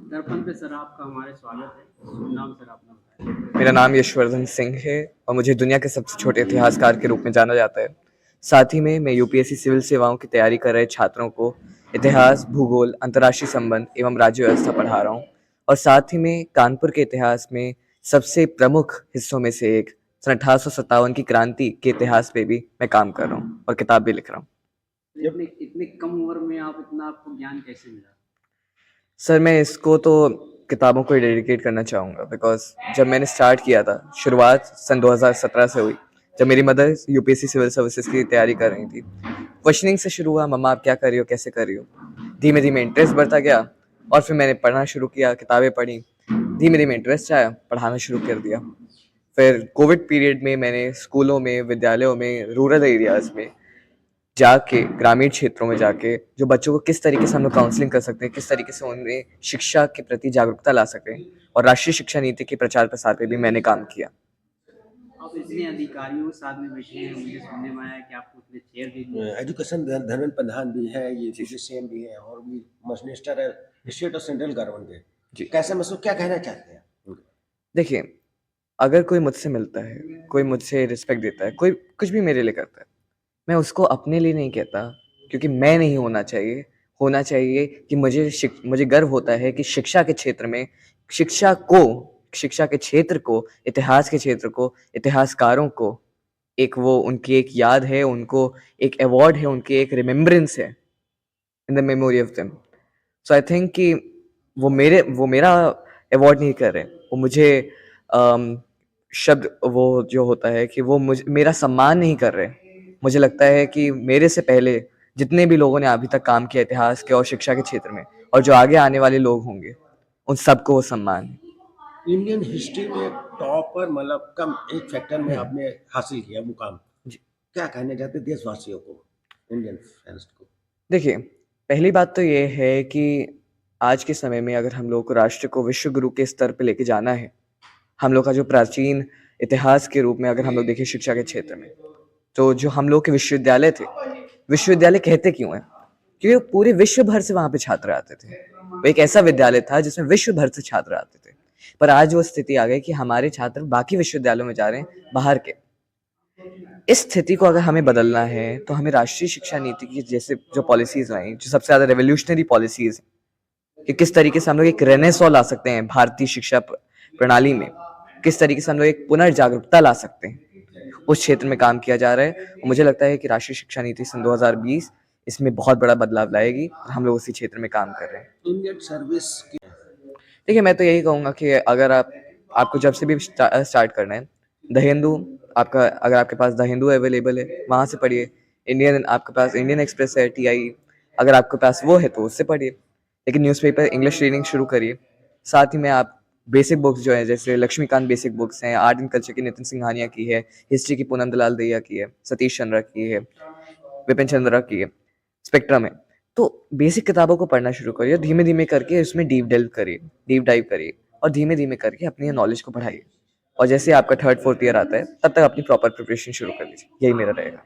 दर्पण पे सर आपका हमारे स्वागत है। शुभ नाम सर अपना बताएं। मेरा नाम यशवर्धन सिंह है और मुझे दुनिया के सबसे छोटे इतिहासकार के रूप में जाना जाता है। साथ ही में मैं यूपीएससी सिविल सेवाओं की तैयारी कर रहे छात्रों को इतिहास, भूगोल, अंतर्राष्ट्रीय संबंध एवं राज्य व्यवस्था पढ़ा रहा हूँ। और साथ ही में कानपुर के इतिहास में सबसे प्रमुख हिस्सों में से एक सन 1857 की क्रांति के इतिहास पे भी मैं काम कर रहा हूँ और किताब भी लिख रहा हूँ। तो इतने इतने कम उम्र में आप इतना आपको ज्ञान कैसे मिला? सर मैं इसको तो किताबों को ही डेडिकेट करना चाहूँगा, बिकॉज जब मैंने स्टार्ट किया था, शुरुआत सन 2017 से हुई, जब मेरी मदर यूपीएससी सिविल सर्विसेज की तैयारी कर रही थी। क्वेश्चनिंग से शुरू हुआ, मम्मा आप क्या कर रही हो, कैसे कर रही हो। धीमे धीमे इंटरेस्ट बढ़ता गया और फिर मैंने पढ़ना शुरू किया, किताबें पढ़ी। धीमे धीमे इंटरेस्ट आया, पढ़ाना शुरू कर दिया। फिर कोविड पीरियड में मैंने स्कूलों में, विद्यालयों में, रूरल एरियाज़ में जाके, ग्रामीण क्षेत्रों में जाके जो बच्चों को किस तरीके से हम लोग काउंसलिंग कर सकते हैं, किस तरीके से उनमें शिक्षा के प्रति जागरूकता ला सकें, और राष्ट्रीय शिक्षा नीति के प्रचार प्रसार पे भी मैंने काम किया। आप इतने अधिकारियों के साथ में बैठे हैं, मुझे सुनने में आया कि आपको उसने चेयर दे दिया। एजुकेशन धर्मेंद्र प्रधान भी है, ये जी सीएम भी है और भी मिनिस्टर है स्टेट और सेंट्रल गवर्नमेंट के। जी। कैसे मतलब क्या कहना चाहते हैं? देखिए, अगर कोई मुझसे मिलता है, कोई मुझसे रिस्पेक्ट देता है, कोई कुछ भी मेरे लिए करता है, मैं उसको अपने लिए नहीं कहता, क्योंकि मैं नहीं होना चाहिए। होना चाहिए कि मुझे गर्व होता है कि शिक्षा के क्षेत्र में, शिक्षा के क्षेत्र को, इतिहास के क्षेत्र को, इतिहासकारों को एक वो उनकी एक याद है, उनको एक अवार्ड है, उनकी एक रिमेम्बरेंस है in the memory of them. So I think कि वो मेरा अवार्ड नहीं कर रहे, वो मुझे शब्द वो जो होता है कि वो मुझे मेरा सम्मान नहीं कर रहे। मुझे लगता है कि मेरे से पहले जितने भी लोगों ने अभी तक काम किया इतिहास के और शिक्षा के क्षेत्र में, और जो आगे आने वाले लोग होंगे, उन सबको वो सम्मान है। इंडियन हिस्ट्री में टॉप पर मतलब कम एक फैक्टर में आपने हासिल किया मुकाम। जी। क्या कहना चाहते हैं देशवासियों को, इंडियन फैंस को? देखिए, पहली बात तो ये है कि आज के समय में अगर हम लोग को राष्ट्र को विश्व गुरु के स्तर पे लेके जाना है, हम लोग का जो प्राचीन इतिहास के रूप में अगर हम लोग देखें शिक्षा के क्षेत्र में, तो जो हम लोग के विश्वविद्यालय थे, विश्वविद्यालय कहते क्यों हैं? क्योंकि पूरे विश्व भर से वहाँ पे छात्र आते थे। वो एक ऐसा विद्यालय था जिसमें विश्व भर से छात्र आते थे। पर आज वो स्थिति आ गई कि हमारे छात्र बाकी विश्वविद्यालयों में जा रहे हैं, बाहर के। इस स्थिति को अगर हमें बदलना है, तो हमें राष्ट्रीय शिक्षा नीति की जैसे जो पॉलिसीज आई, जो सबसे ज़्यादा रेवोल्यूशनरी पॉलिसीज, कि किस तरीके से हम लोग एक रेनेसॉ ला सकते हैं भारतीय शिक्षा प्रणाली में, किस तरीके से हम लोग एक पुनर्जागरूकता ला सकते हैं, उस क्षेत्र में काम किया जा रहा है। और मुझे लगता है कि राष्ट्रीय शिक्षा नीति सन 2020 इसमें बहुत बड़ा बदलाव लाएगी और हम लोग उसी क्षेत्र में काम कर रहे हैं। इंडियन सर्विस की देखिए, मैं तो यही कहूँगा कि अगर आपको जब से भी स्टार्ट करना है, द हिंदू, आपका अगर आपके पास द हिंदू अवेलेबल है, वहाँ से पढ़िए। इंडियन, आपके पास इंडियन एक्सप्रेस है, टीआई, अगर आपके पास वो है तो उससे पढ़िए। लेकिन न्यूज़पेपर इंग्लिश रीडिंग शुरू करिए। साथ ही में आप बेसिक बुक्स जो है, जैसे लक्ष्मीकांत बेसिक बुक्स हैं, आर्ट एंड कल्चर की नितिन सिंघानिया की है, हिस्ट्री की पूनम दलाल दहिया की है, सतीश चंद्रा की है, विपिन चंद्रा की है, स्पेक्ट्रम है। तो बेसिक किताबों को पढ़ना शुरू करिए, धीमे धीमे करके इसमें डीप डाइव करिए, और धीमे धीमे करके अपनी नॉलेज को बढ़ाइए। और जैसे आपका थर्ड फोर्थ ईयर आता है, तब तक अपनी प्रॉपर प्रिपरेशन शुरू कर लीजिए। यही मेरा रहेगा।